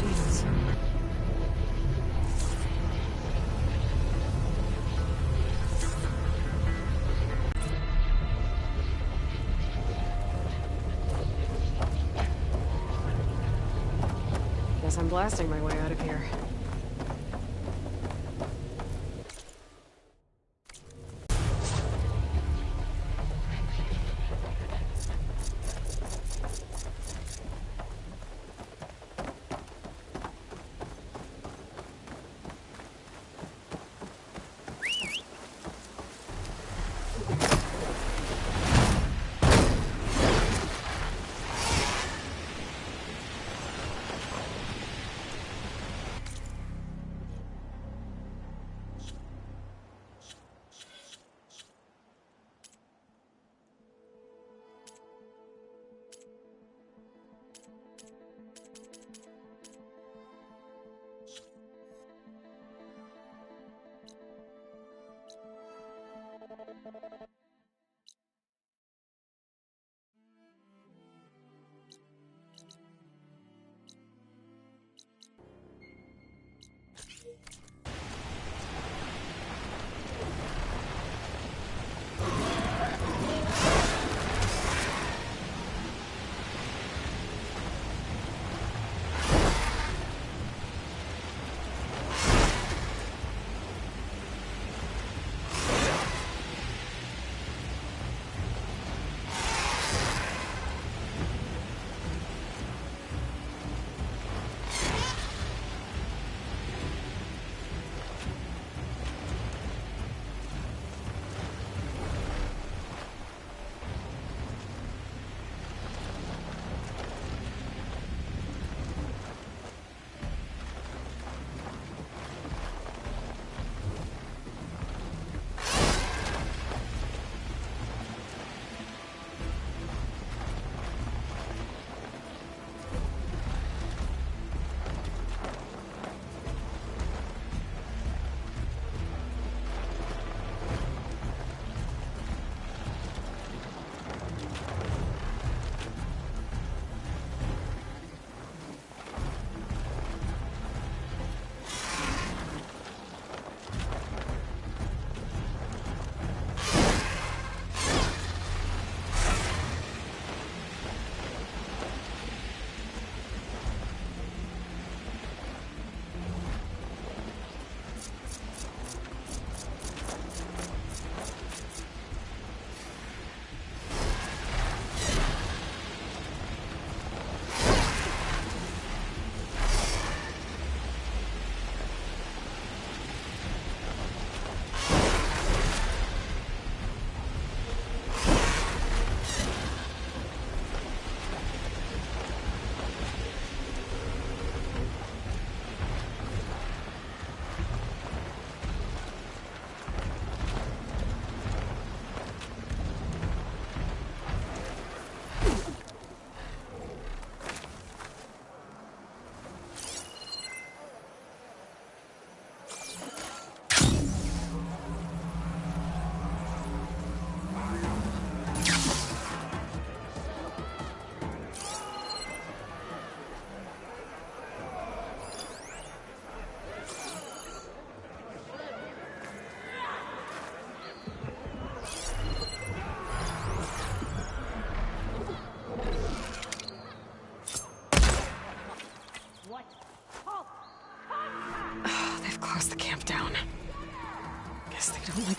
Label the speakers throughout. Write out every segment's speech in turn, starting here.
Speaker 1: machines. Guess I'm blasting my way out of here.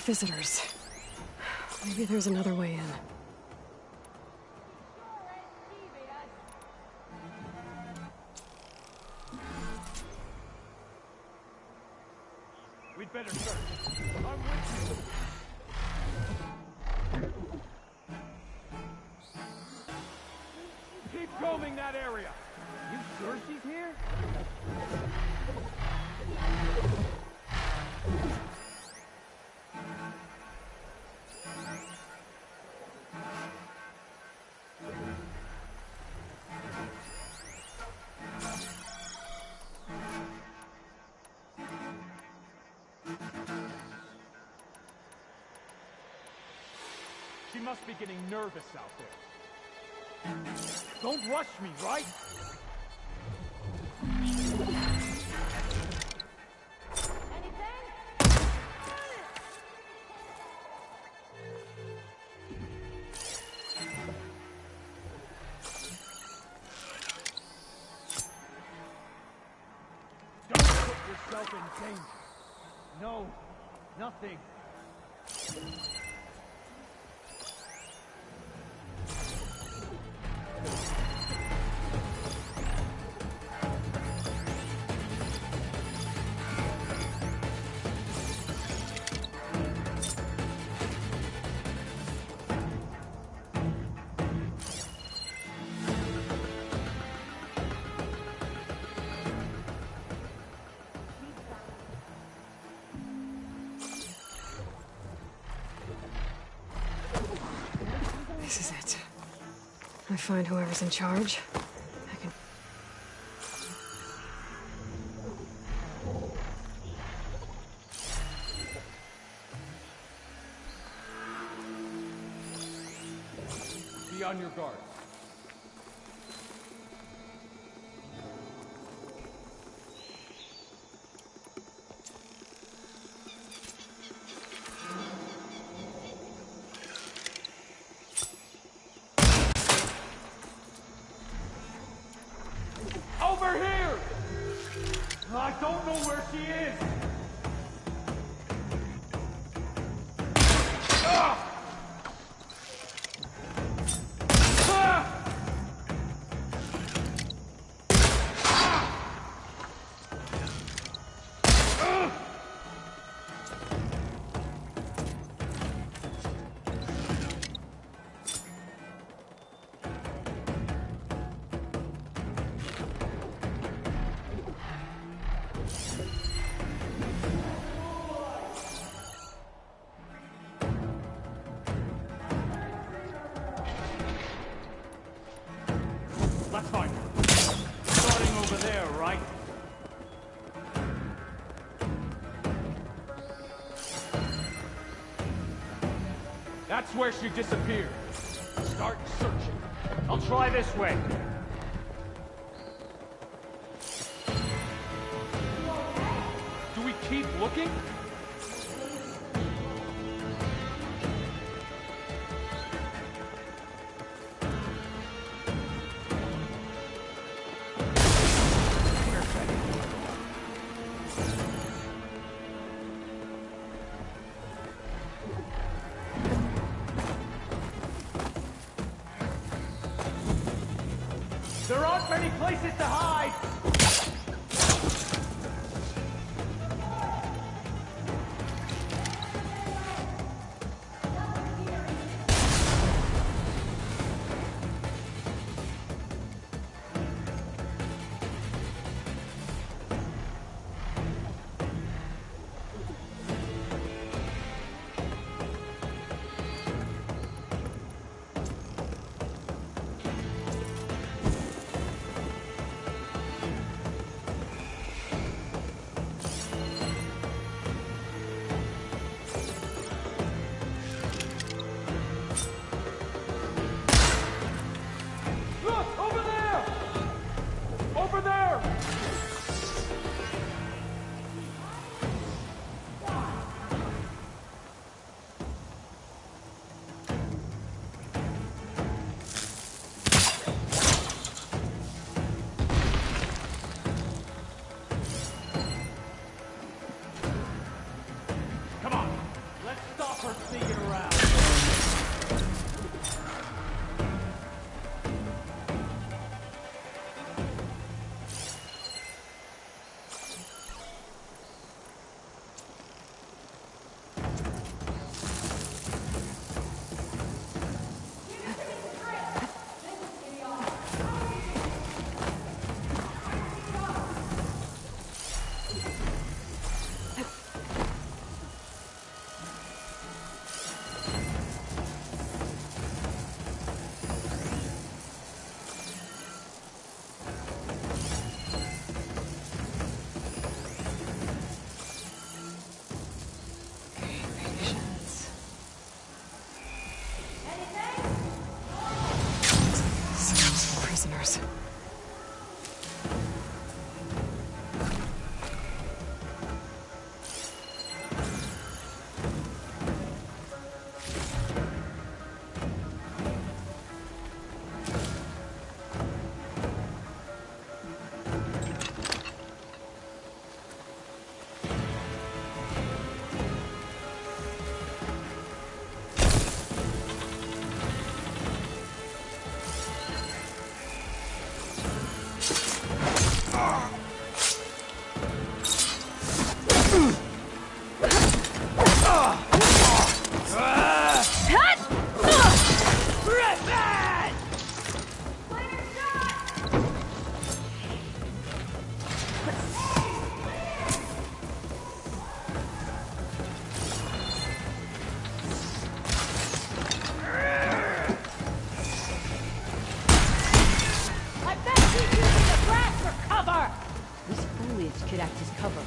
Speaker 1: Visitors. Maybe there's another way in.
Speaker 2: We'd better search. I'm with you. Keep combing that area. You sure she's here? She must be getting nervous out there. Don't rush me, right? open danger. No, nothing.
Speaker 1: This is it. I find whoever's in charge. I can...
Speaker 2: Be on your guard. Over here! I don't know where she is! Ah! Ah! Let's find her. Starting over there, right? That's where she disappeared. Start searching. I'll try this way. Do we keep looking? There aren't many places to hide!
Speaker 3: woods could act as cover.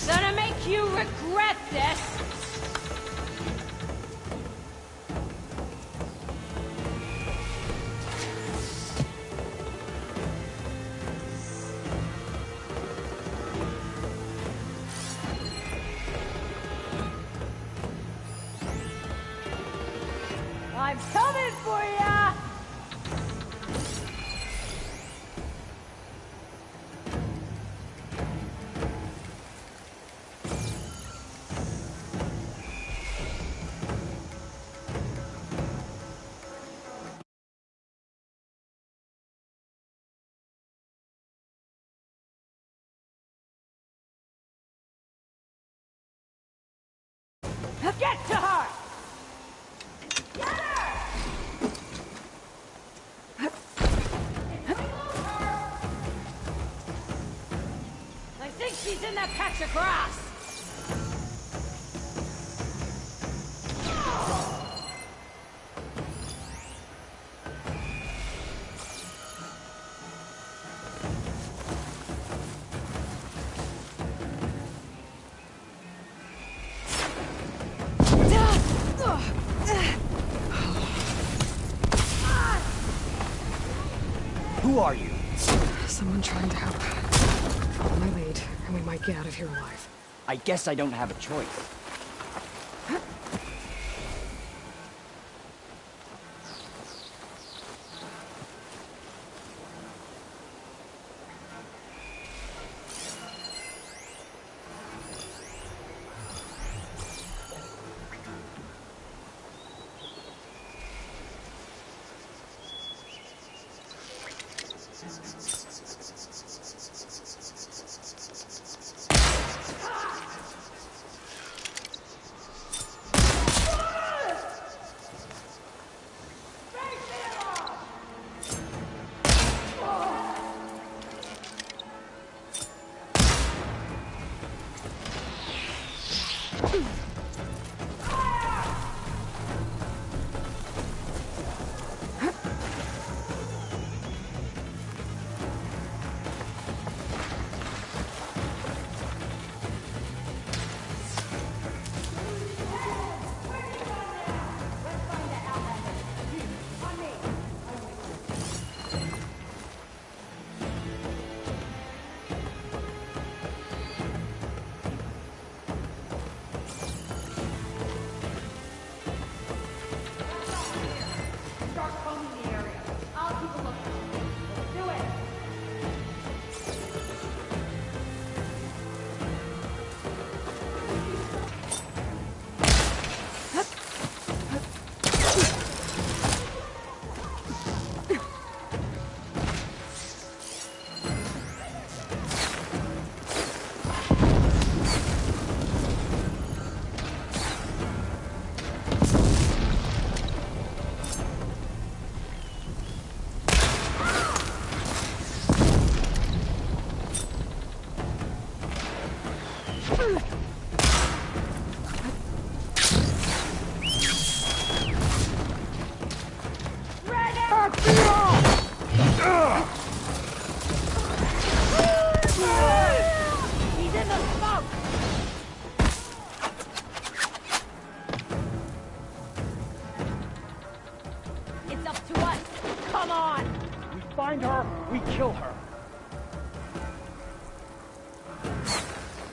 Speaker 4: Gonna make you regret this! I'm coming for ya! Get to her! Get her! I think she's in that patch of grass!
Speaker 5: Who are you?
Speaker 1: Someone trying to help. Follow my lead, and we might get out of here alive.
Speaker 5: I guess I don't have a choice.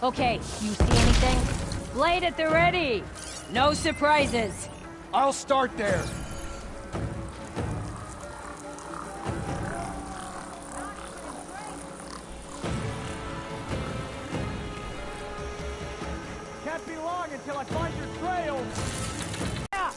Speaker 4: Okay, you see anything? Blade at the ready! No surprises!
Speaker 2: I'll start there. Can't be long until I find your trail. Yeah.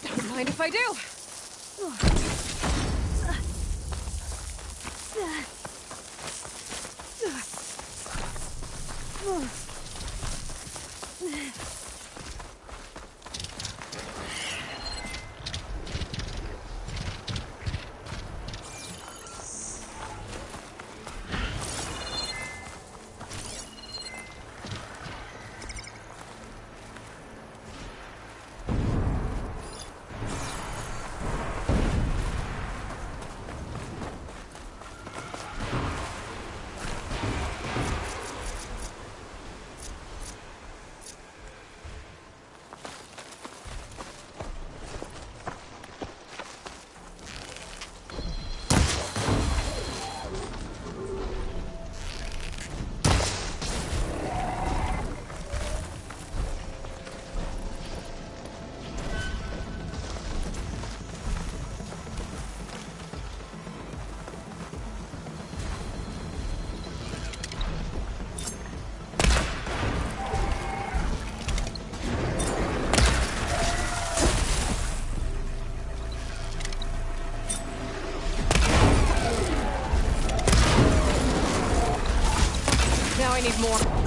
Speaker 1: Don't mind if I do. Now I need more.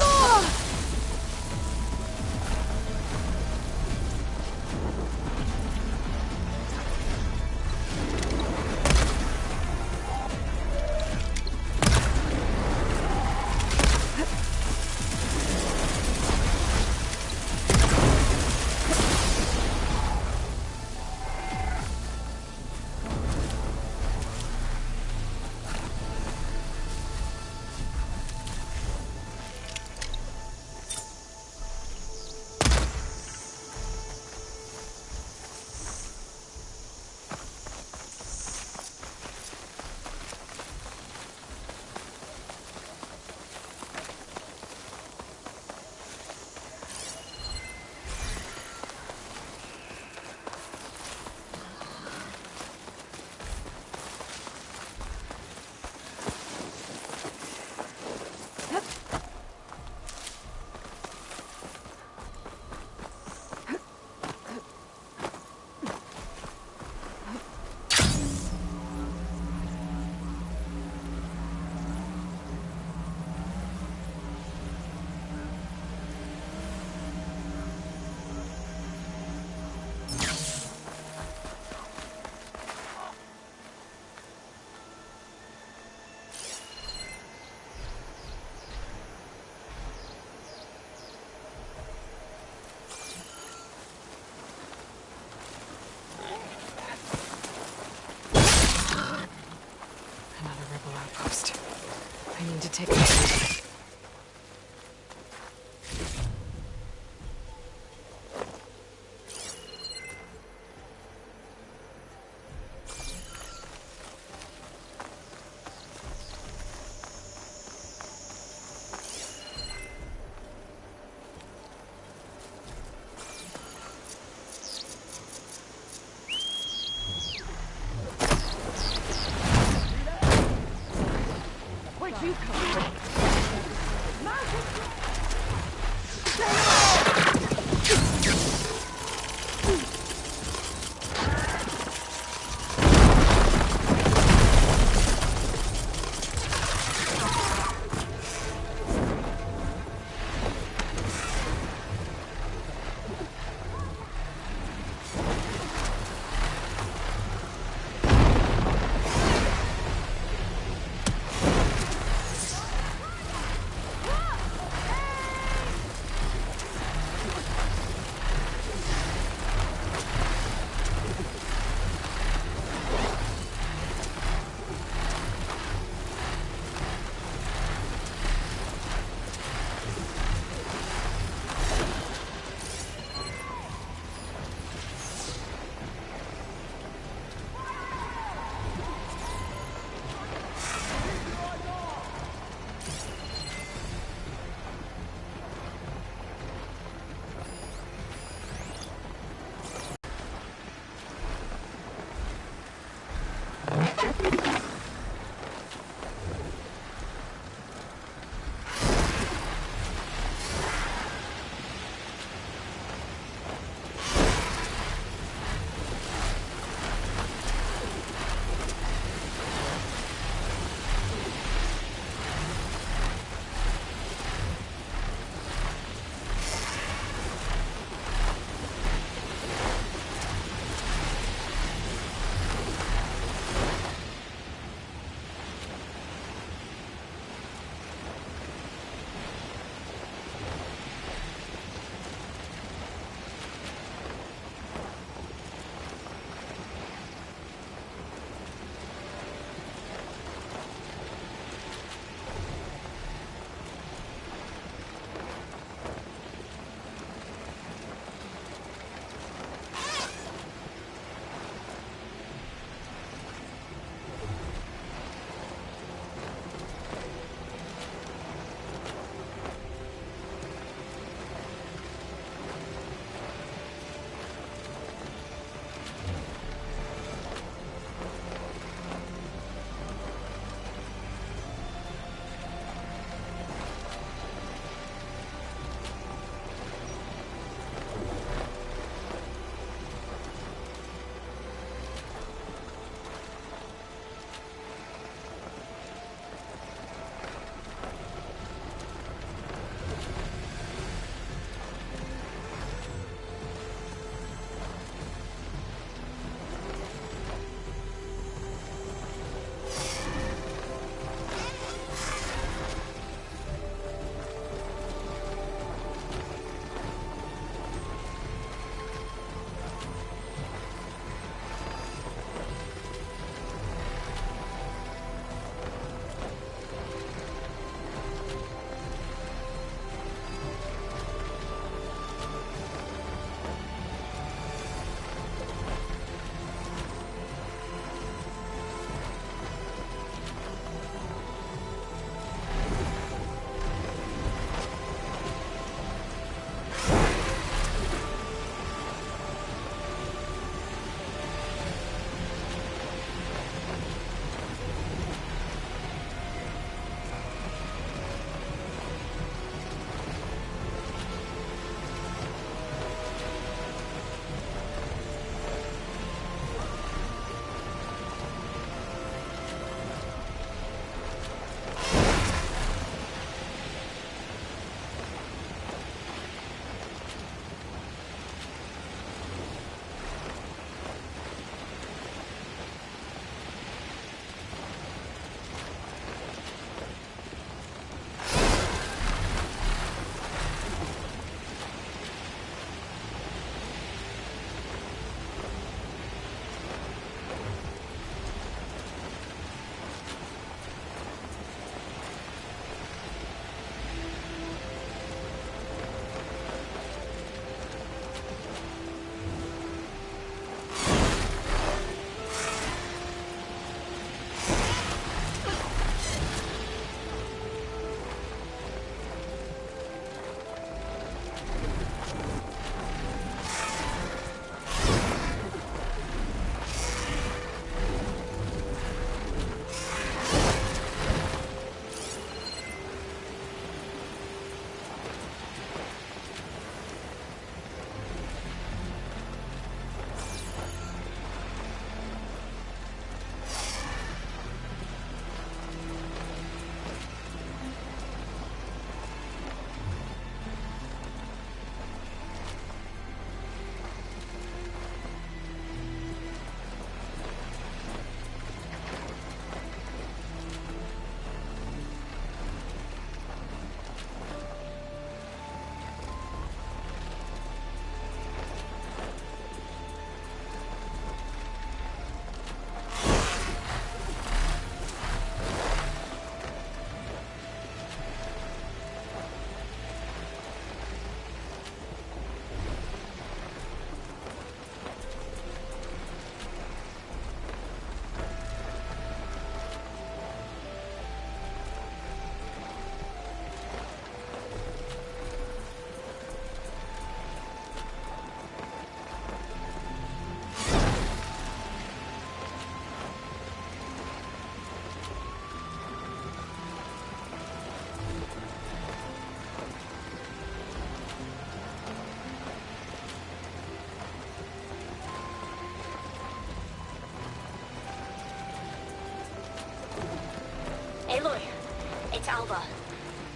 Speaker 3: Alva.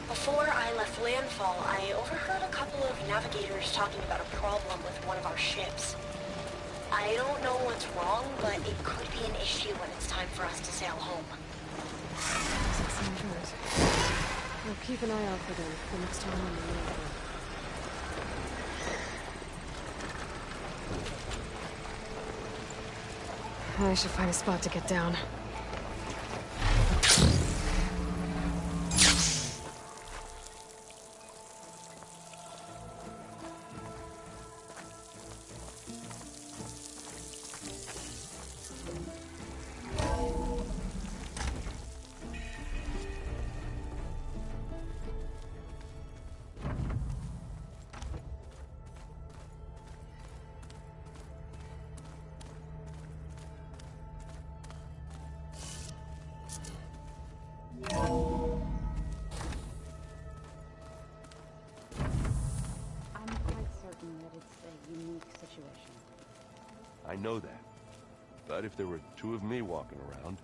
Speaker 3: Before I left landfall, I overheard a couple of navigators talking about a problem with one of our ships. I don't know what's wrong, but it could be an issue when it's time for us to sail home.
Speaker 1: Doesn't seem good. We'll keep an eye out for them the next time on the main. I should find a spot to get down.
Speaker 6: I know that. But if there were two of me walking around,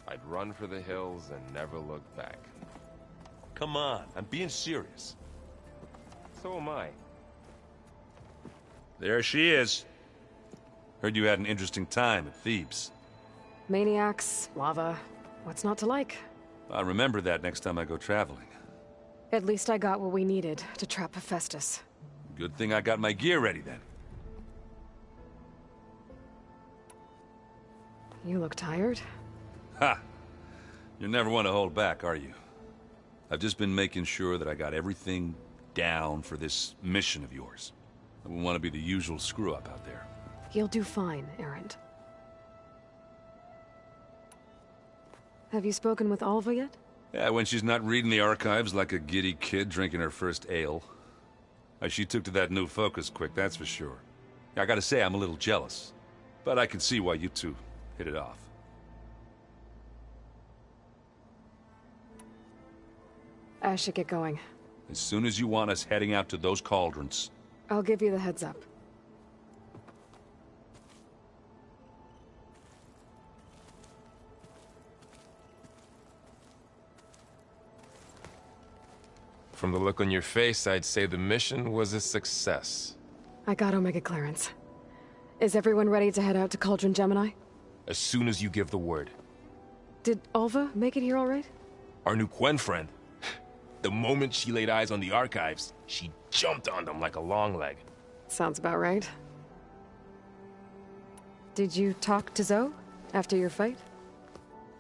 Speaker 6: I'd run for the hills and never look back. Come on, I'm being serious. So am I.
Speaker 7: There she is. Heard you had an interesting time at Thebes.
Speaker 1: Maniacs, lava, what's not to like?
Speaker 7: I'll remember that next time I go traveling.
Speaker 1: At least I got what we needed to trap Hephaestus.
Speaker 7: Good thing I got my gear ready then.
Speaker 1: You look tired.
Speaker 7: Ha! You never want to hold back, are you? I've just been making sure that I got everything down for this mission of yours. I wouldn't want to be the usual screw-up out there.
Speaker 1: You'll do fine, Errant. Have you spoken with Alva yet?
Speaker 7: Yeah, when she's not reading the archives like a giddy kid drinking her first ale. She took to that new focus quick, that's for sure. I gotta say, I'm a little jealous. But I can see why you two hit it off.
Speaker 1: I should get going.
Speaker 7: As soon as you want us heading out to those cauldrons.
Speaker 1: I'll give you the heads up.
Speaker 6: From the look on your face, I'd say the mission was a success.
Speaker 1: I got Omega clearance. Is everyone ready to head out to Cauldron Gemini?
Speaker 6: As soon as you give the word.
Speaker 1: Did Alva make it here all right?
Speaker 6: Our new Quen friend. The moment she laid eyes on the archives, she jumped on them like a long leg.
Speaker 1: Sounds about right. Did you talk to Zoe after your fight?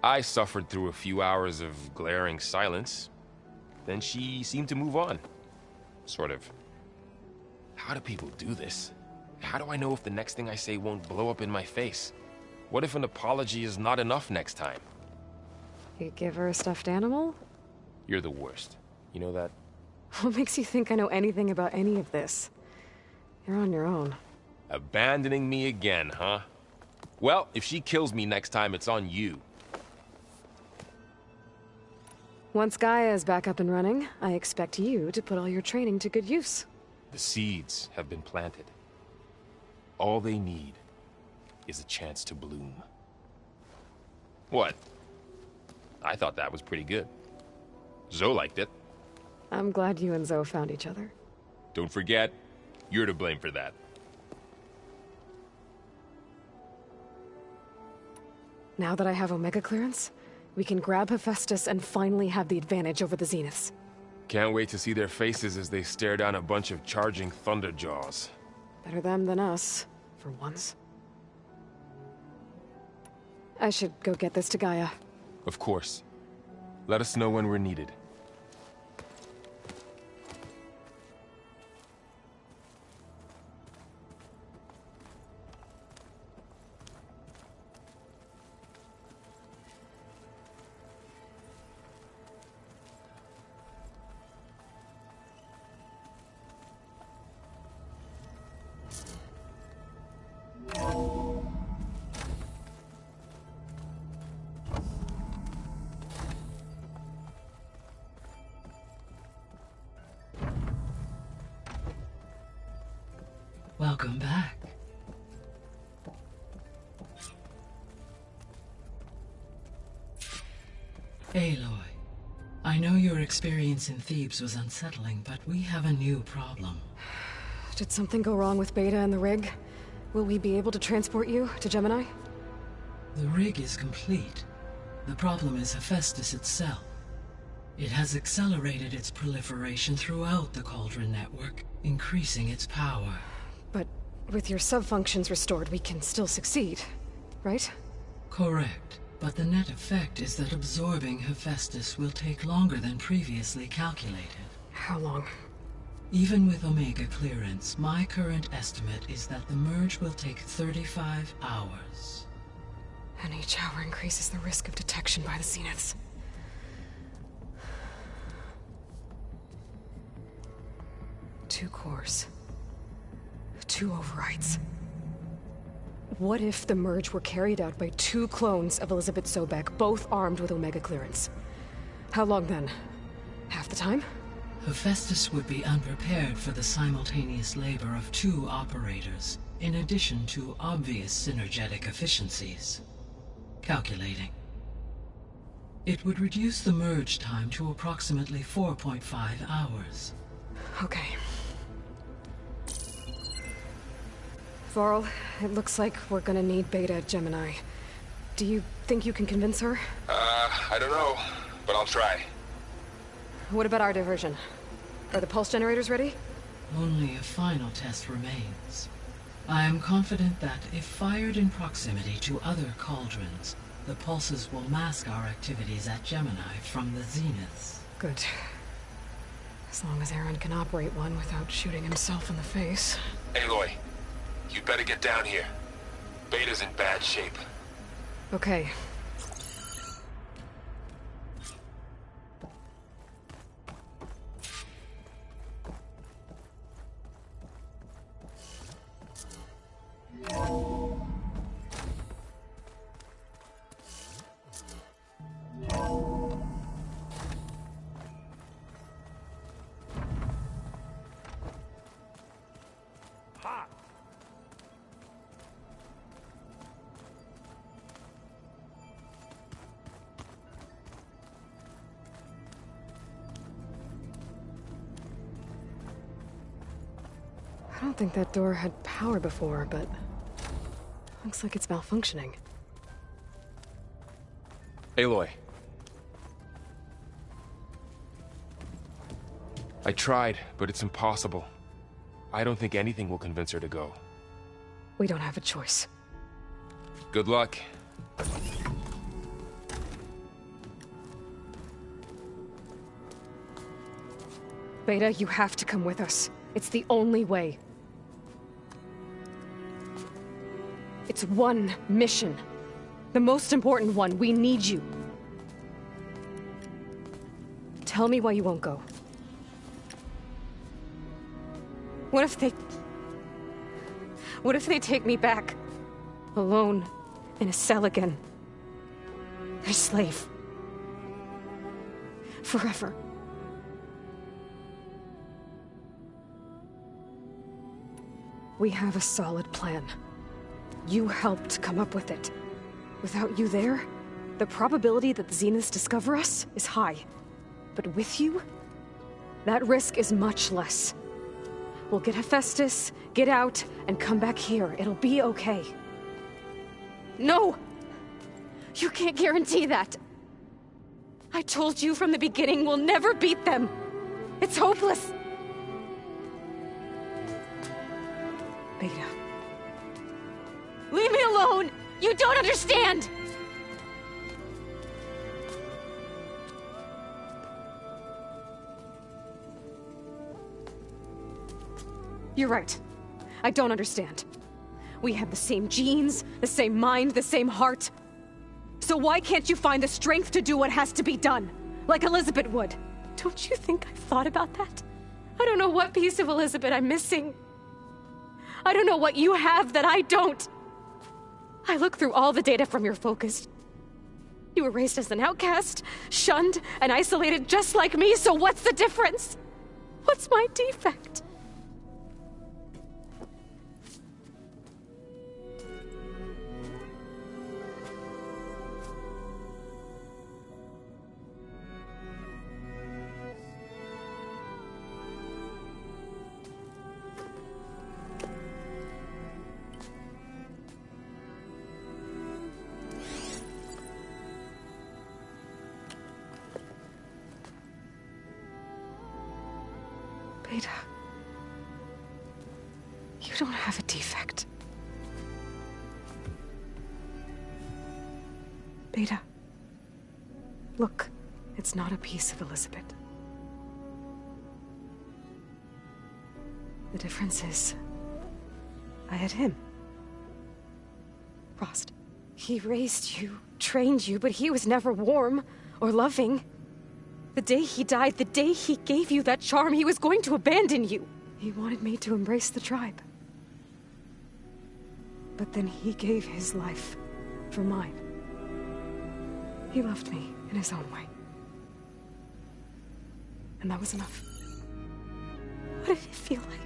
Speaker 6: I suffered through a few hours of glaring silence. Then she seemed to move on. Sort of. How do people do this? How do I know if the next thing I say won't blow up in my face? What if an apology is not enough next time?
Speaker 1: You give her a stuffed animal?
Speaker 6: You're the worst. You know that?
Speaker 1: What makes you think I know anything about any of this? You're on your own.
Speaker 6: Abandoning me again, huh? Well, if she kills me next time, it's on you.
Speaker 1: Once Gaia is back up and running, I expect you to put all your training to good use.
Speaker 6: The seeds have been planted. All they need is a chance to bloom. What? I thought that was pretty good. Zoe liked it.
Speaker 1: I'm glad you and Zoe found each other.
Speaker 6: Don't forget, you're to blame for that.
Speaker 1: Now that I have Omega clearance, we can grab Hephaestus and finally have the advantage over the Zeniths.
Speaker 6: Can't wait to see their faces as they stare down a bunch of charging Thunderjaws.
Speaker 1: Better them than us, for once. I should go get this to Gaia.
Speaker 6: Of course. Let us know when we're needed.
Speaker 8: Welcome back. Aloy, I know your experience in Thebes was unsettling, but we have a new problem.
Speaker 1: Did something go wrong with Beta and the rig? Will we be able to transport you to Gemini?
Speaker 8: The rig is complete. The problem is Hephaestus itself. It has accelerated its proliferation throughout the Cauldron network, increasing its power.
Speaker 1: But with your sub-functions restored, we can still succeed, right?
Speaker 8: Correct. But the net effect is that absorbing Hephaestus will take longer than previously calculated.
Speaker 1: How long?
Speaker 8: Even with Omega clearance, my current estimate is that the merge will take 35 hours.
Speaker 1: And each hour increases the risk of detection by the Zeniths. Two cores. Two overrides. What if the merge were carried out by two clones of Elizabeth Sobek, both armed with Omega clearance? How long then? Half the time?
Speaker 8: Hephaestus would be unprepared for the simultaneous labor of two operators, in addition to obvious synergetic efficiencies. Calculating. It would reduce the merge time to approximately 4.5 hours.
Speaker 1: Okay. Varl, it looks like we're gonna need Beta at Gemini. Do you think you can convince her?
Speaker 6: I don't know, but I'll try.
Speaker 1: What about our diversion? Are the pulse generators ready?
Speaker 8: Only a final test remains. I am confident that if fired in proximity to other cauldrons, the pulses will mask our activities at Gemini from the Zeniths.
Speaker 1: Good. As long as Aaron can operate one without shooting himself in the face.
Speaker 6: Aloy, you better get down here. Beta's in bad shape.
Speaker 1: Okay. I don't think that door had power before, but looks like it's malfunctioning.
Speaker 6: Aloy. I tried, but it's impossible. I don't think anything will convince her to go.
Speaker 1: We don't have a choice.
Speaker 6: Good luck.
Speaker 1: Beta, you have to come with us. It's the only way. It's one mission. The most important one. We need you. Tell me why you won't go. What if they take me back? Alone, in a cell again. Their slave. Forever. We have a solid plan. You helped come up with it. Without you there, the probability that the Zeniths discover us is high. But with you, that risk is much less. We'll get Hephaestus, get out, and come back here. It'll be okay. No! You can't guarantee that. I told you from the beginning we'll never beat them. It's hopeless. Beta. Leave me alone! You don't understand! You're right. I don't understand. We have the same genes, the same mind, the same heart. So why can't you find the strength to do what has to be done? Like Elizabeth would. Don't you think I've thought about that? I don't know what piece of Elizabeth I'm missing. I don't know what you have that I don't. I look through all the data from your focus. You were raised as an outcast, shunned, and isolated just like me, so what's the difference? What's my defect? don't have a defect. Beta. Look, it's not a piece of Elizabeth. The difference is, I had him. Frost. He raised you, trained you, but he was never warm or loving. The day he died, the day he gave you that charm, he was going to abandon you. He wanted me to embrace the tribe. But then he gave his life for mine. He loved me in his own way. And that was enough. What did it feel like?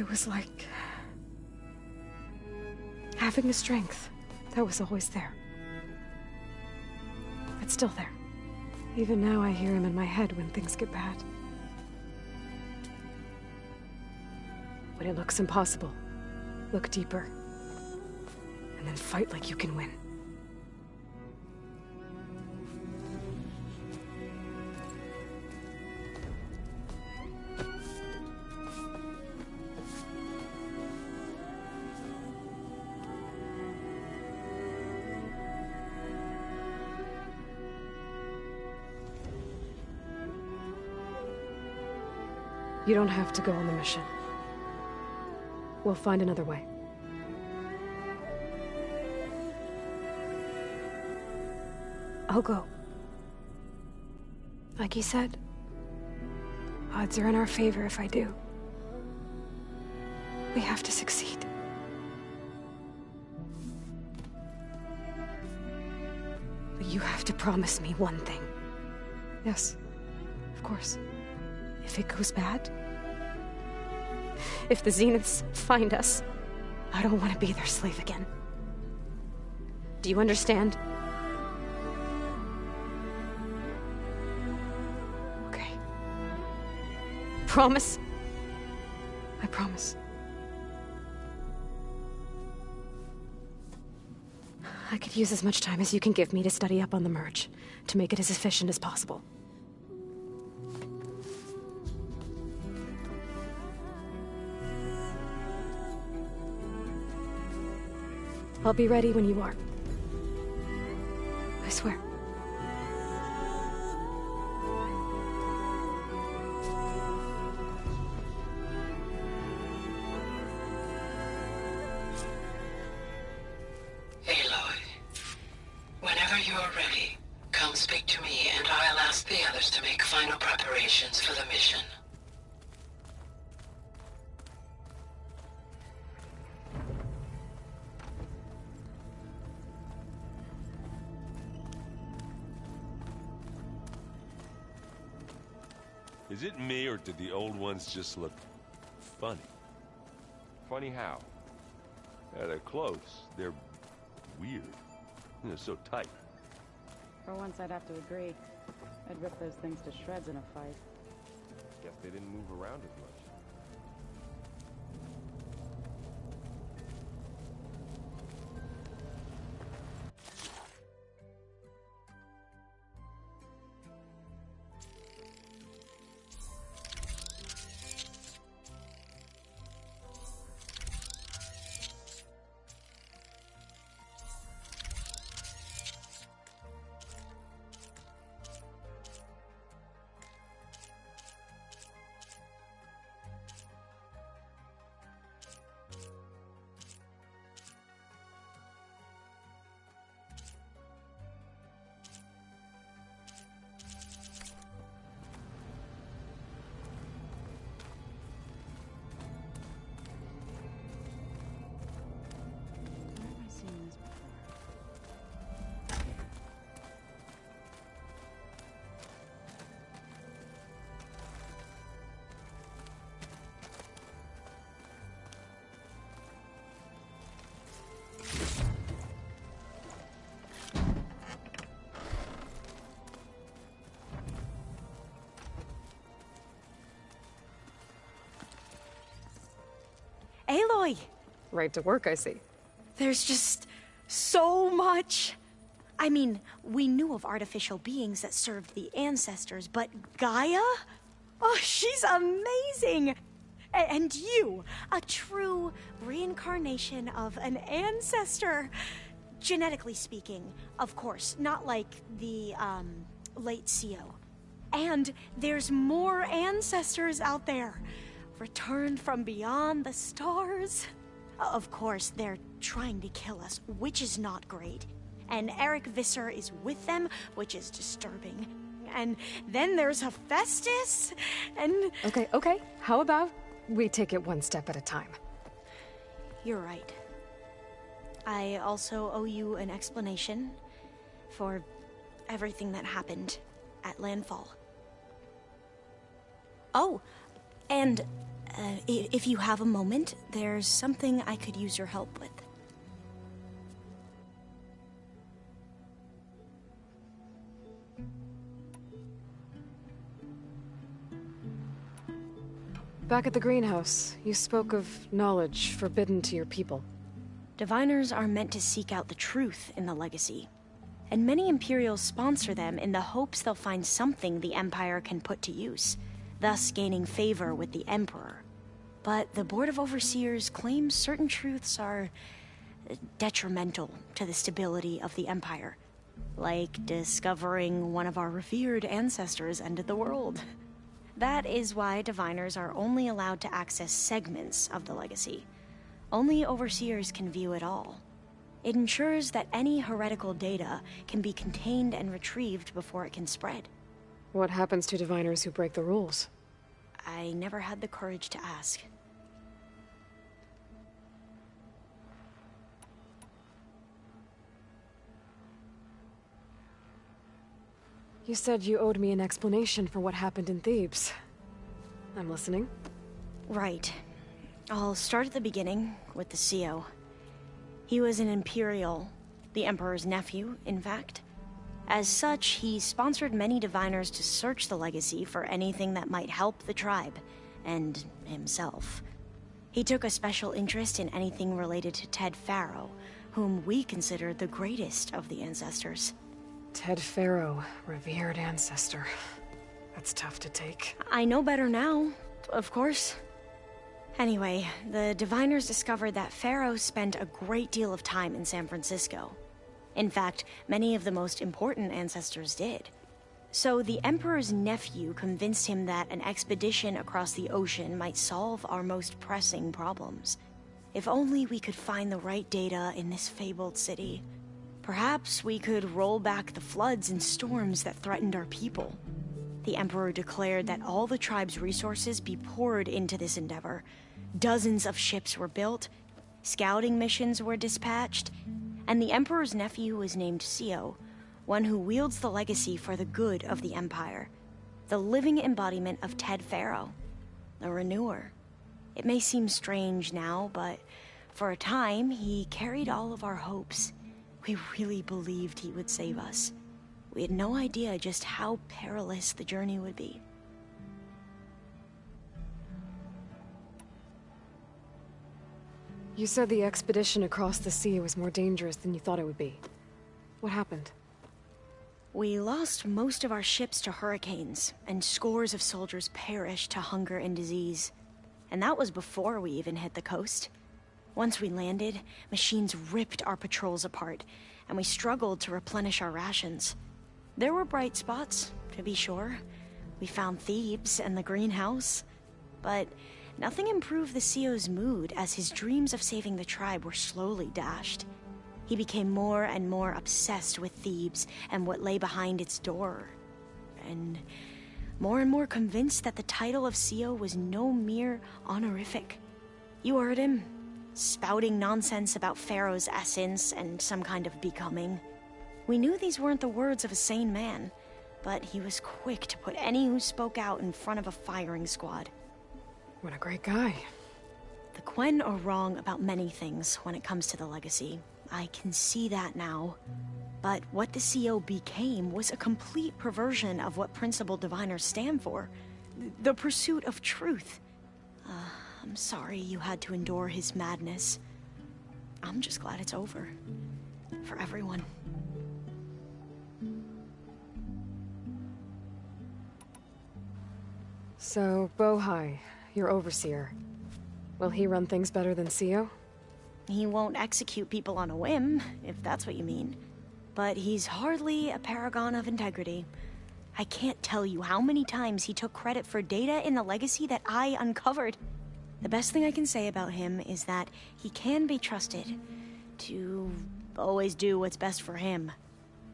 Speaker 1: It was like having the strength that was always there. It's still there. Even now I hear him in my head when things get bad. When it looks impossible, look deeper. And then fight like you can win. You don't have to go on the mission. We'll find another way. I'll go. Like you said, odds are in our favor if I do. We have to succeed. But you have to promise me one thing. Yes, of course. If it goes bad, if the Zeniths find us, I don't want to be their slave again. Do you understand? Okay. Promise? I promise. I could use as much time as you can give me to study up on the merge, to make it as efficient as possible. I'll be ready when you are. I swear.
Speaker 8: Aloy, whenever you are ready, come speak to me and I'll ask the others to make final preparations for the mission.
Speaker 9: Is it me, or did the old ones just look funny?
Speaker 6: Funny how?
Speaker 9: Yeah, they're close. They're weird. They're so tight.
Speaker 10: For once, I'd have to agree. I'd rip those things to shreds in a fight.
Speaker 6: Guess they didn't move around as much.
Speaker 3: Aloy!
Speaker 1: Right to work, I see.
Speaker 3: There's just so much. I mean, we knew of artificial beings that served the ancestors, but Gaia? Oh, she's amazing! And you, a true reincarnation of an ancestor. Genetically speaking, of course, not like the, late CO. And there's more ancestors out there, returned from beyond the stars. Of course, they're trying to kill us, which is not great. And Eric Visser is with them, which is disturbing. And then there's Hephaestus, and...
Speaker 1: Okay. How about we take it one step at a time?
Speaker 3: You're right. I also owe you an explanation for everything that happened at Landfall. Oh, and if you have a moment, there's something I could use your help with.
Speaker 1: Back at the greenhouse, you spoke of knowledge forbidden to your people.
Speaker 3: Diviners are meant to seek out the truth in the legacy, and many Imperials sponsor them in the hopes they'll find something the Empire can put to use, thus gaining favor with the Emperor. But the Board of Overseers claims certain truths are detrimental to the stability of the Empire, like discovering one of our revered ancestors ended the world. That is why Diviners are only allowed to access segments of the legacy. Only Overseers can view it all. It ensures that any heretical data can be contained and retrieved before it can spread.
Speaker 1: What happens to Diviners who break the rules?
Speaker 3: I never had the courage to ask.
Speaker 1: You said you owed me an explanation for what happened in Thebes. I'm listening.
Speaker 3: Right. I'll start at the beginning, with the CO. He was an Imperial, the Emperor's nephew, in fact. As such, he sponsored many Diviners to search the legacy for anything that might help the tribe, and himself. He took a special interest in anything related to Ted Faro, whom we consider the greatest of the ancestors.
Speaker 1: Ted Faro, revered ancestor. That's tough to take.
Speaker 3: I know better now, of course. Anyway, the Diviners discovered that Faro spent a great deal of time in San Francisco. In fact, many of the most important ancestors did. So the Emperor's nephew convinced him that an expedition across the ocean might solve our most pressing problems. If only we could find the right data in this fabled city. Perhaps we could roll back the floods and storms that threatened our people. The Emperor declared that all the tribe's resources be poured into this endeavor. Dozens of ships were built, scouting missions were dispatched, and the Emperor's nephew was named CO, one who wields the legacy for the good of the Empire. The living embodiment of Ted Faro, the Renewer. It may seem strange now, but for a time, he carried all of our hopes. We really believed he would save us. We had no idea just how perilous the journey would be.
Speaker 1: You said the expedition across the sea was more dangerous than you thought it would be. What happened?
Speaker 3: We lost most of our ships to hurricanes, and scores of soldiers perished to hunger and disease. And that was before we even hit the coast. Once we landed, machines ripped our patrols apart, and we struggled to replenish our rations. There were bright spots, to be sure. We found Thebes and the greenhouse. But nothing improved the CO's mood as his dreams of saving the tribe were slowly dashed. He became more and more obsessed with Thebes and what lay behind its door. And more convinced that the title of CO was no mere honorific. You heard him, spouting nonsense about Pharaoh's essence and some kind of becoming. We knew these weren't the words of a sane man, but he was quick to put any who spoke out in front of a firing squad.
Speaker 1: What a great guy.
Speaker 3: The Quen are wrong about many things when it comes to the legacy. I can see that now. But what the CO became was a complete perversion of what principled diviners stand for. The pursuit of truth. I'm sorry you had to endure his madness. I'm just glad it's over. For everyone.
Speaker 1: So, Bohai, your overseer. Will he run things better than Sio?
Speaker 3: He won't execute people on a whim, if that's what you mean. But he's hardly a paragon of integrity. I can't tell you how many times he took credit for data in the legacy that I uncovered. The best thing I can say about him is that he can be trusted to always do what's best for him.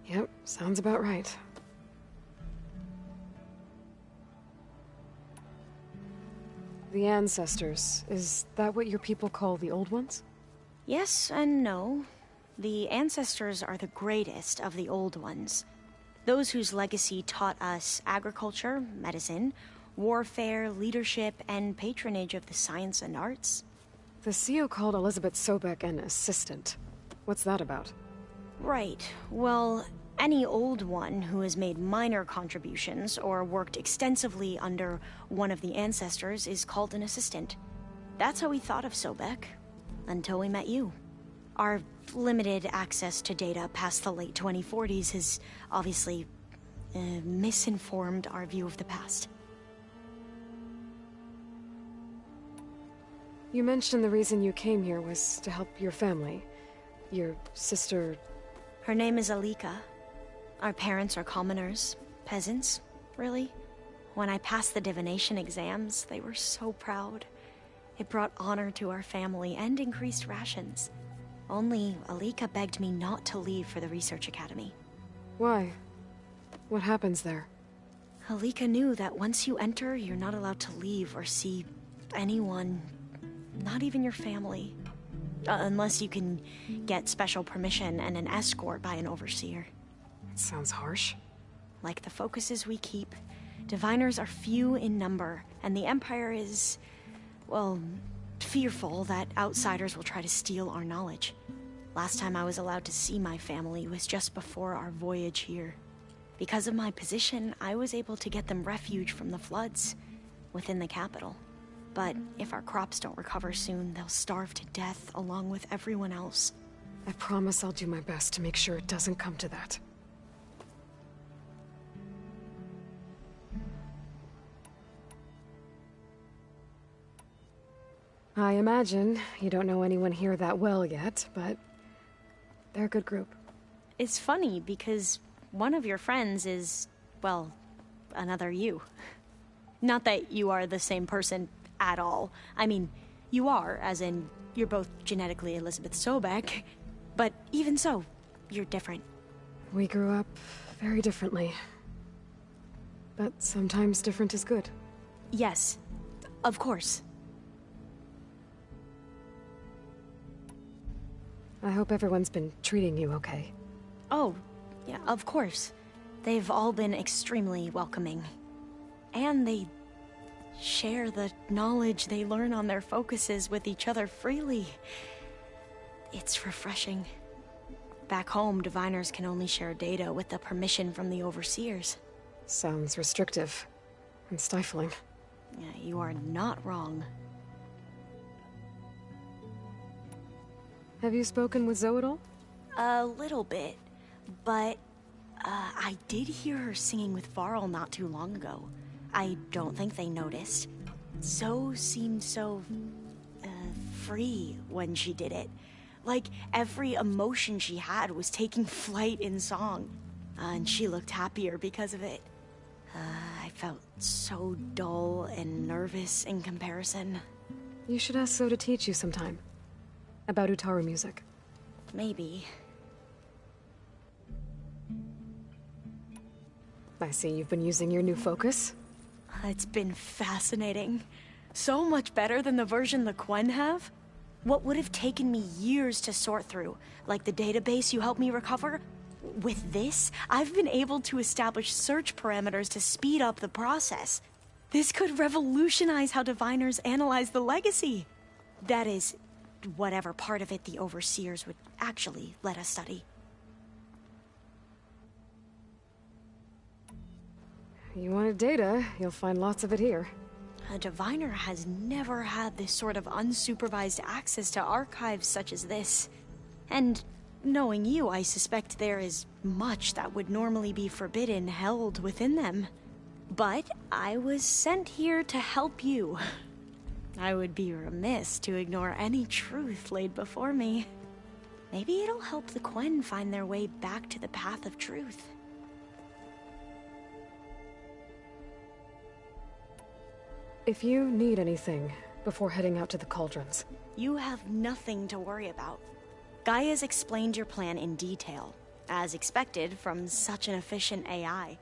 Speaker 1: Yep, sounds about right. The ancestors, is that what your people call the old ones?
Speaker 3: Yes and no. The ancestors are the greatest of the old ones. Those whose legacy taught us agriculture, medicine, warfare, leadership, and patronage of the science and arts.
Speaker 1: The CEO called Elizabeth Sobek an assistant. What's that about?
Speaker 3: Right. Well, any old one who has made minor contributions or worked extensively under one of the ancestors is called an assistant. That's how we thought of Sobek, until we met you. Our limited access to data past the late 2040s has obviously misinformed our view of the past.
Speaker 1: You mentioned the reason you came here was to help your family. Your sister...
Speaker 3: Her name is Alika. Our parents are commoners. Peasants, really. When I passed the divination exams, they were so proud. It brought honor to our family and increased rations. Only Alika begged me not to leave for the research academy.
Speaker 1: Why? What happens there?
Speaker 3: Alika knew that once you enter, you're not allowed to leave or see anyone, not even your family. Unless you can get special permission and an escort by an overseer.
Speaker 1: That sounds harsh.
Speaker 3: Like the focuses we keep, diviners are few in number, and the Empire is, well, fearful that outsiders will try to steal our knowledge. Last time I was allowed to see my family was just before our voyage here. Because of my position, I was able to get them refuge from the floods within the capital. But if our crops don't recover soon, they'll starve to death along with everyone else.
Speaker 1: I promise I'll do my best to make sure it doesn't come to that. I imagine you don't know anyone here that well yet, but they're a good group.
Speaker 3: It's funny because one of your friends is, well, another you. Not that you are the same person at all. I mean, you are, as in, you're both genetically Elizabeth Sobek, but even so, you're different.
Speaker 1: We grew up very differently. But sometimes different is good.
Speaker 3: Yes, of course.
Speaker 1: I hope everyone's been treating you okay.
Speaker 3: Oh, yeah, of course. They've all been extremely welcoming. And they share the knowledge they learn on their focuses with each other freely. It's refreshing. Back home, diviners can only share data with the permission from the overseers.
Speaker 1: Sounds restrictive and stifling.
Speaker 3: Yeah, you are not wrong.
Speaker 1: Have you spoken with Zoe at all?
Speaker 3: A little bit, but I did hear her singing with Varl not too long ago. I don't think they noticed. Zoe seemed so free when she did it. Like every emotion she had was taking flight in song. And she looked happier because of it. I felt so dull and nervous in comparison.
Speaker 1: You should ask Zoe to teach you sometime. About Utaru music.
Speaker 3: Maybe.
Speaker 1: I see you've been using your new focus.
Speaker 3: It's been fascinating. So much better than the version the Quen have. What would have taken me years to sort through, like the database you helped me recover, with this, I've been able to establish search parameters to speed up the process. This could revolutionize how diviners analyze the legacy. That is, whatever part of it the overseers would actually let us study.
Speaker 1: You wanted data, you'll find lots of it here.
Speaker 3: A diviner has never had this sort of unsupervised access to archives such as this. And knowing you, I suspect there is much that would normally be forbidden held within them. But I was sent here to help you. I would be remiss to ignore any truth laid before me. Maybe it'll help the Quen find their way back to the path of truth.
Speaker 1: If you need anything before heading out to the cauldrons...
Speaker 3: You have nothing to worry about. Gaia's explained your plan in detail, as expected from such an efficient AI.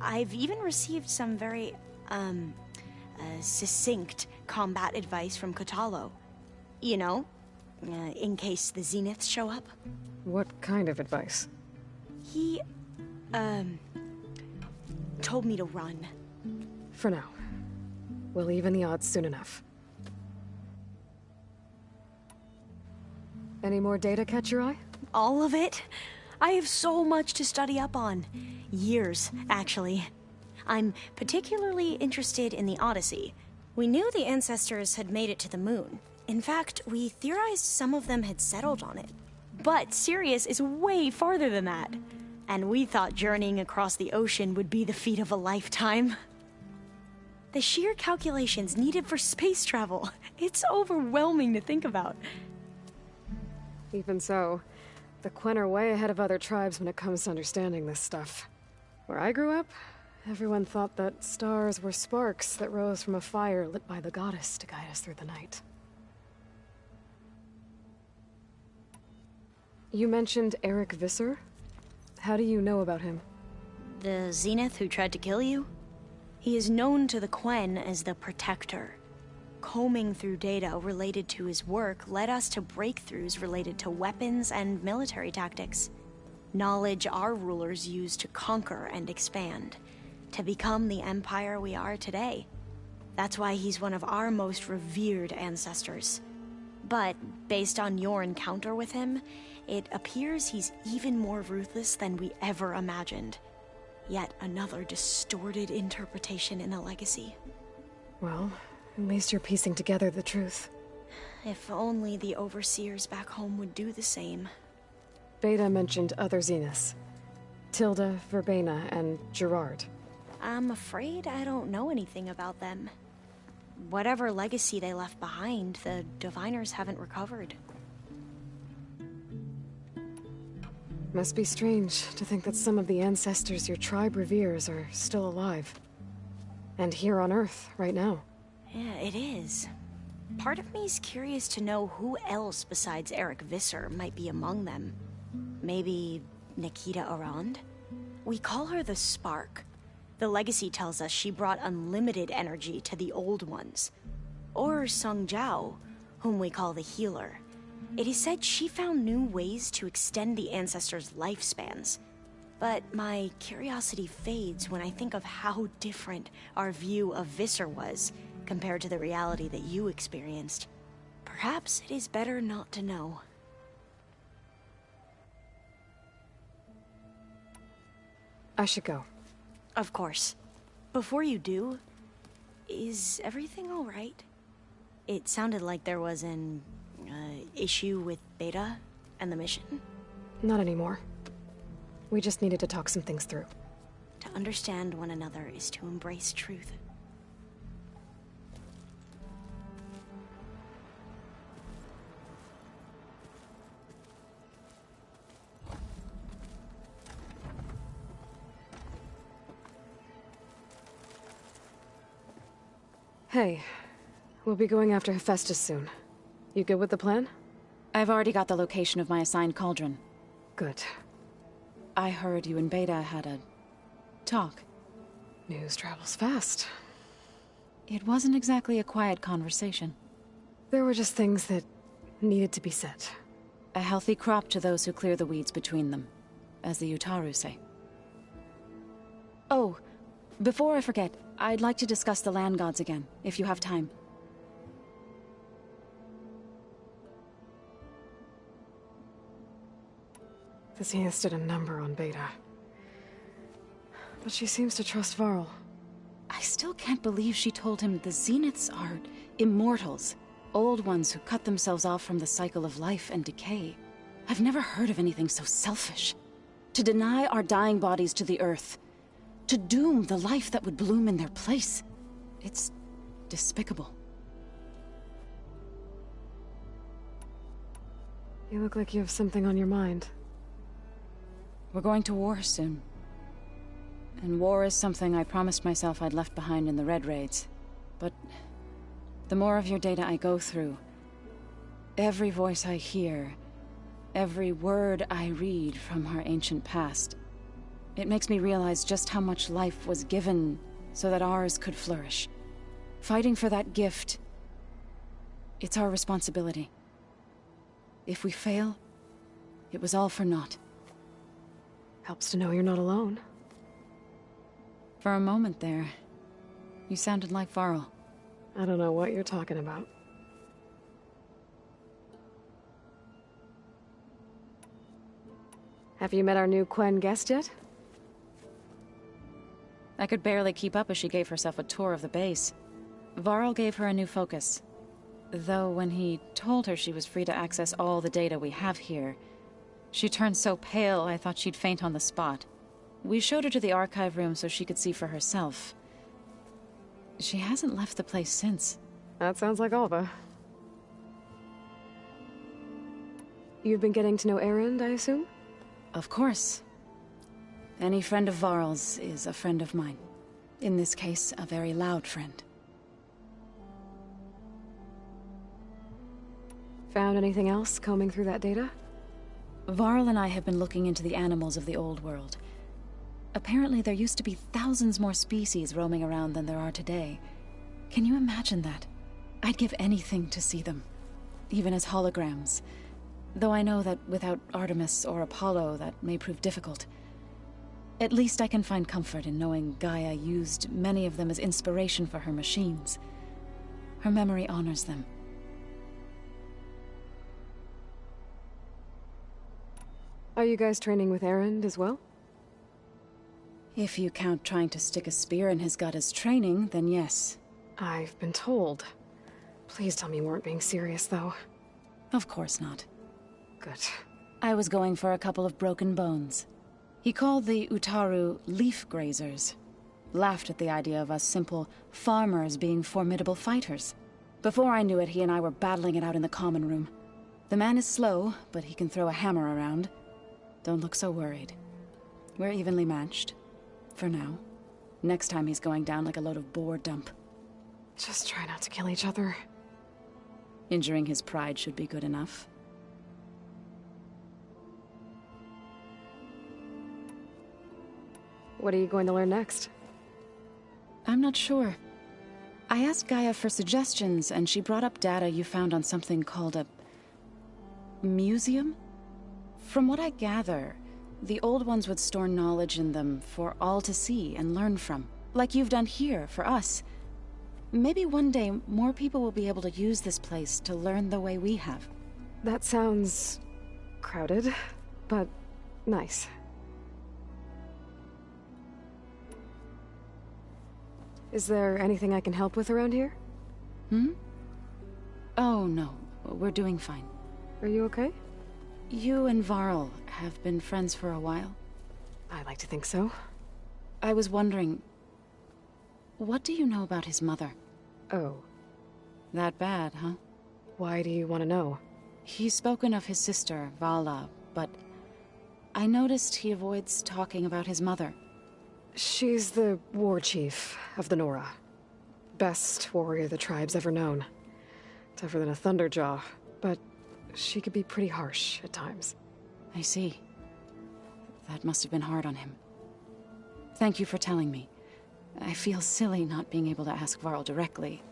Speaker 3: I've even received some very, succinct combat advice from Kotalo. You know, in case the Zeniths show up.
Speaker 1: What kind of advice?
Speaker 3: He, told me to run.
Speaker 1: For now. We'll even the odds soon enough. Any more data catch your eye?
Speaker 3: All of it? I have so much to study up on. Years, actually. I'm particularly interested in the Odyssey. We knew the ancestors had made it to the moon. In fact, we theorized some of them had settled on it. But Sirius is way farther than that. And we thought journeying across the ocean would be the feat of a lifetime. The sheer calculations needed for space travel. It's overwhelming to think about.
Speaker 1: Even so, the Quen are way ahead of other tribes when it comes to understanding this stuff. Where I grew up, everyone thought that stars were sparks that rose from a fire lit by the goddess to guide us through the night. You mentioned Eric Visser? How do you know about him?
Speaker 3: The Zenith who tried to kill you? He is known to the Quen as the Protector. Combing through data related to his work led us to breakthroughs related to weapons and military tactics. Knowledge our rulers used to conquer and expand, to become the empire we are today. That's why he's one of our most revered ancestors. But based on your encounter with him, it appears he's even more ruthless than we ever imagined. Yet another distorted interpretation in the legacy.
Speaker 1: Well, at least you're piecing together the truth.
Speaker 3: If only the overseers back home would do the same.
Speaker 1: Beta mentioned other Zeniths. Tilda, Verbena, and Gerard.
Speaker 3: I'm afraid I don't know anything about them. Whatever legacy they left behind, the Diviners haven't recovered.
Speaker 1: Must be strange to think that some of the ancestors your tribe reveres are still alive. And here on Earth, right now.
Speaker 3: Yeah, it is. Part of me's curious to know who else besides Eric Visser might be among them. Maybe Nikita Arand? We call her the Spark. The legacy tells us she brought unlimited energy to the old ones. Or Sung Jiao, whom we call the Healer. It is said she found new ways to extend the ancestors' lifespans. But my curiosity fades when I think of how different our view of Visser was compared to the reality that you experienced. Perhaps it is better not to know.
Speaker 1: I should go.
Speaker 3: Of course. Before you do, is everything all right? It sounded like there was an issue with Beta and the mission.
Speaker 1: Not anymore. We just needed to talk some things through.
Speaker 3: To understand one another is to embrace truth.
Speaker 1: Hey, we'll be going after Hephaestus soon. You good with the plan?
Speaker 11: I've already got the location of my assigned cauldron.
Speaker 1: Good.
Speaker 11: I heard you and Beta had a talk.
Speaker 1: News travels fast.
Speaker 11: It wasn't exactly a quiet conversation.
Speaker 1: There were just things that needed to be said.
Speaker 11: A healthy crop to those who clear the weeds between them, as the Utaru say. Oh, before I forget, I'd like to discuss the land gods again, if you have time.
Speaker 1: The Zeniths did a number on Beta. But she seems to trust Varl.
Speaker 11: I still can't believe she told him the Zeniths are immortals. Old ones who cut themselves off from the cycle of life and decay. I've never heard of anything so selfish. To deny our dying bodies to the earth. To doom the life that would bloom in their place. It's despicable.
Speaker 1: You look like you have something on your mind.
Speaker 11: We're going to war soon. And war is something I promised myself I'd left behind in the Red Raids. But the more of your data I go through, every voice I hear, every word I read from our ancient past, it makes me realize just how much life was given so that ours could flourish. Fighting for that gift, it's our responsibility. If we fail, it was all for naught.
Speaker 1: Helps to know you're not alone.
Speaker 11: For a moment there, you sounded like Varl.
Speaker 1: I don't know what you're talking about. Have you met our new Quen guest yet?
Speaker 11: I could barely keep up as she gave herself a tour of the base. Varl gave her a new focus. Though when he told her she was free to access all the data we have here, she turned so pale I thought she'd faint on the spot. We showed her to the archive room so she could see for herself. She hasn't left the place since.
Speaker 1: That sounds like Alva. You've been getting to know Erend, I assume?
Speaker 11: Of course. Any friend of Varl's is a friend of mine. In this case, a very loud friend.
Speaker 1: Found anything else combing through that data?
Speaker 11: Varl and I have been looking into the animals of the old world. Apparently there used to be thousands more species roaming around than there are today. Can you imagine that? I'd give anything to see them, even as holograms. Though I know that without Artemis or Apollo, that may prove difficult. At least I can find comfort in knowing Gaia used many of them as inspiration for her machines. Her memory honors them.
Speaker 1: Are you guys training with Erend as well?
Speaker 11: If you count trying to stick a spear in his gut as training, then yes.
Speaker 1: I've been told. Please tell me you weren't being serious, though.
Speaker 11: Of course not.
Speaker 1: Good.
Speaker 11: I was going for a couple of broken bones. He called the Utaru leaf grazers. Laughed at the idea of us simple farmers being formidable fighters. Before I knew it, he and I were battling it out in the common room. The man is slow, but he can throw a hammer around. Don't look so worried. We're evenly matched. For now. Next time he's going down like a load of boar dump.
Speaker 1: Just try not to kill each other.
Speaker 11: Injuring his pride should be good enough.
Speaker 1: What are you going to learn next?
Speaker 11: I'm not sure. I asked Gaia for suggestions, and she brought up data you found on something called a museum? From what I gather, the old ones would store knowledge in them for all to see and learn from. Like you've done here, for us. Maybe one day, more people will be able to use this place to learn the way we have.
Speaker 1: That sounds... crowded, but nice. Is there anything I can help with around here?
Speaker 11: Oh, no. We're doing fine.
Speaker 1: Are you okay?
Speaker 11: You and Varl have been friends for a while?
Speaker 1: I like to think so.
Speaker 11: I was wondering... what do you know about his mother?
Speaker 1: Oh.
Speaker 11: That bad, huh?
Speaker 1: Why do you want to know?
Speaker 11: He's spoken of his sister, Vala, but... I noticed he avoids talking about his mother.
Speaker 1: She's the war chief of the Nora. Best warrior the tribe's ever known. Tougher than a Thunderjaw, but she could be pretty harsh at times.
Speaker 11: I see. That must have been hard on him. Thank you for telling me. I feel silly not being able to ask Varl directly.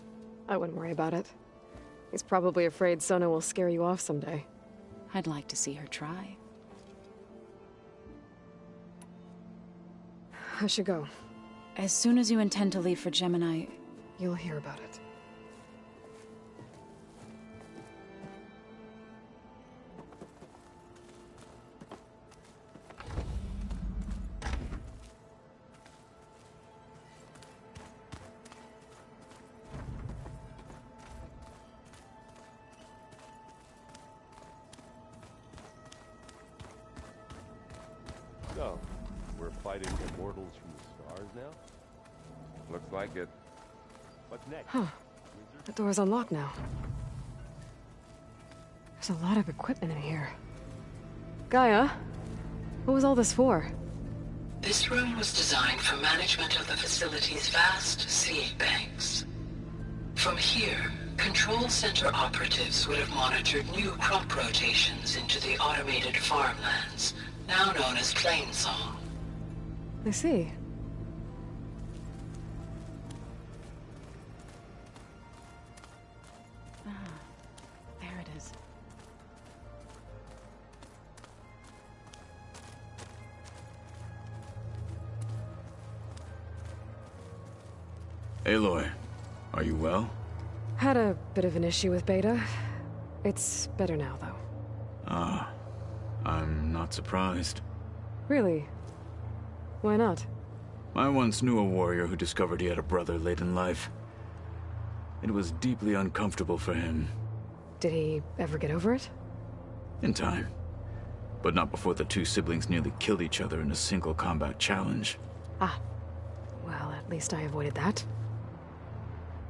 Speaker 1: I wouldn't worry about it. He's probably afraid Sona will scare you off someday.
Speaker 11: I'd like to see her try.
Speaker 1: I should go.
Speaker 11: As soon as you intend to leave for Gemini...
Speaker 1: You'll hear about it.
Speaker 9: So, we're fighting immortals from the stars now?
Speaker 6: Looks like it.
Speaker 9: What's next?
Speaker 1: Huh. The door's unlocked now. There's a lot of equipment in here. Gaia, what was all this for?
Speaker 8: This room was designed for management of the facility's vast seed banks. From here, Control Center operatives would have monitored new crop rotations into the automated farmlands, now known as Plainsong.
Speaker 1: I see.
Speaker 11: There it is.
Speaker 12: Aloy, are you well?
Speaker 1: Had a bit of an issue with Beta. It's better now, though.
Speaker 12: Ah, I'm not surprised.
Speaker 1: Really? Why not?
Speaker 12: I once knew a warrior who discovered he had a brother late in life. It was deeply uncomfortable for him.
Speaker 1: Did he ever get over it?
Speaker 12: In time. But not before the two siblings nearly killed each other in a single combat challenge.
Speaker 1: Ah. Well, at least I avoided that.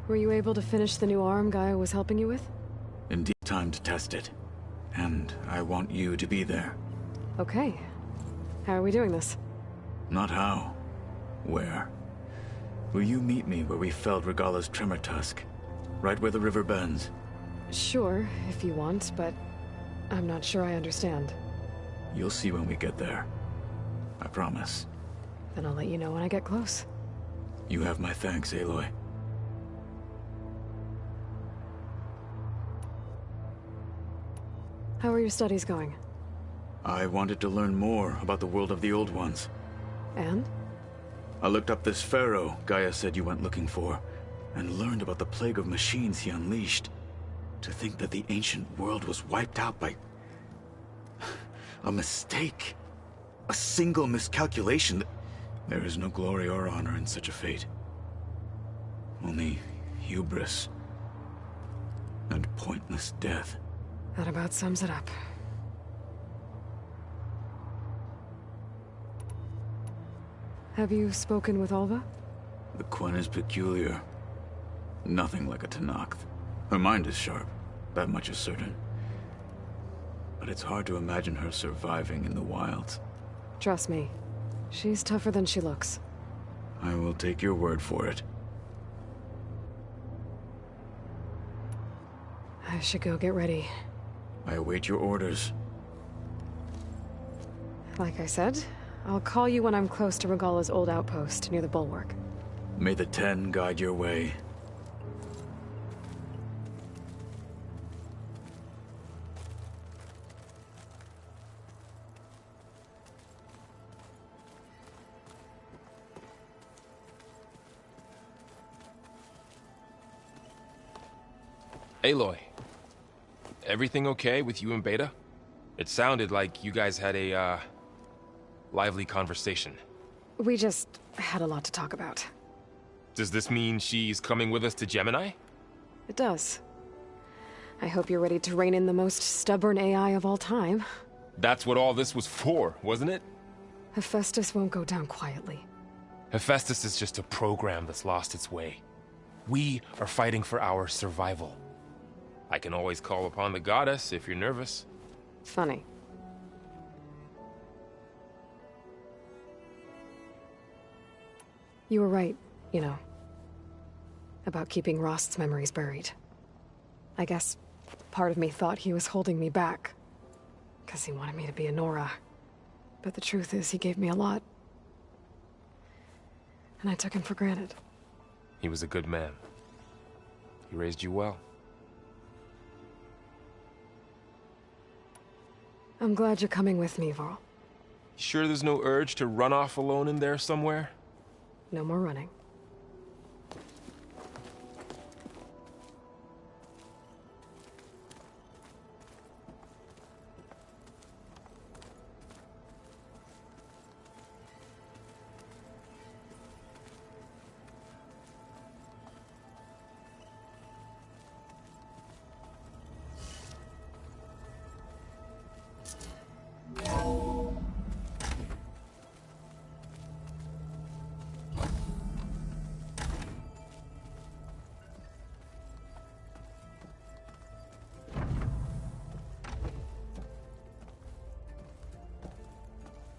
Speaker 1: Were you able to finish the new arm Gaia was helping you with?
Speaker 12: Indeed, time to test it. And I want you to be there.
Speaker 1: Okay. How are we doing this?
Speaker 12: Not how. Where? Will you meet me where we felled Regala's tremor tusk? Right where the river bends?
Speaker 1: Sure, if you want, but I'm not sure I understand.
Speaker 12: You'll see when we get there. I promise.
Speaker 1: Then I'll let you know when I get close.
Speaker 12: You have my thanks, Aloy.
Speaker 1: How are your studies going?
Speaker 12: I wanted to learn more about the world of the Old Ones.
Speaker 1: And?
Speaker 12: I looked up this pharaoh Gaia said you went looking for, and learned about the plague of machines he unleashed. To think that the ancient world was wiped out by a mistake. A single miscalculation. There is no glory or honor in such a fate. Only hubris and pointless death.
Speaker 1: That about sums it up. Have you spoken with Alva?
Speaker 12: The Quen is peculiar. Nothing like a Tenakth. Her mind is sharp, that much is certain. But it's hard to imagine her surviving in the wilds.
Speaker 1: Trust me, she's tougher than she looks.
Speaker 12: I will take your word for it.
Speaker 1: I should go get ready.
Speaker 12: I await your orders.
Speaker 1: Like I said, I'll call you when I'm close to Regala's old outpost near the bulwark.
Speaker 12: May the Ten guide your way.
Speaker 6: Aloy, everything okay with you and Beta? It sounded like you guys had a, lively conversation.
Speaker 1: We just had a lot to talk about.
Speaker 6: Does this mean she's coming with us to Gemini?
Speaker 1: It does. I hope you're ready to rein in the most stubborn AI of all time.
Speaker 6: That's what all this was for, wasn't it?
Speaker 1: Hephaestus won't go down quietly.
Speaker 6: Hephaestus is just a program that's lost its way. We are fighting for our survival. I can always call upon the goddess if you're nervous.
Speaker 1: Funny. You were right, you know, about keeping Rost's memories buried. I guess part of me thought he was holding me back, because he wanted me to be a Nora. But the truth is, he gave me a lot. And I took him for granted.
Speaker 6: He was a good man. He raised you well.
Speaker 1: I'm glad you're coming with me, Varl.
Speaker 6: You sure there's no urge to run off alone in there somewhere?
Speaker 1: No more running.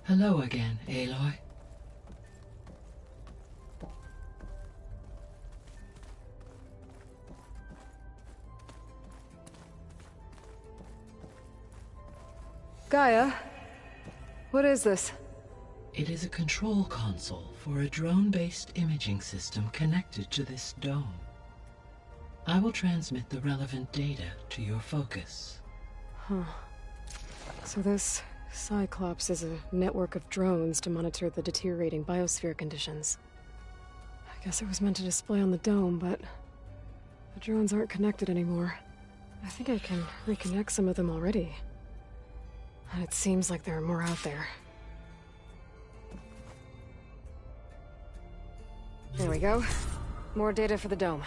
Speaker 8: Hello again, Aloy.
Speaker 1: Gaia, what is this?
Speaker 8: It is a control console for a drone-based imaging system connected to this dome. I will transmit the relevant data to your focus.
Speaker 1: Huh. So this Cyclops is a network of drones to monitor the deteriorating biosphere conditions. I guess it was meant to display on the dome, but the drones aren't connected anymore. I think I can reconnect some of them already. And it seems like there are more out there. There we go. More data for the dome.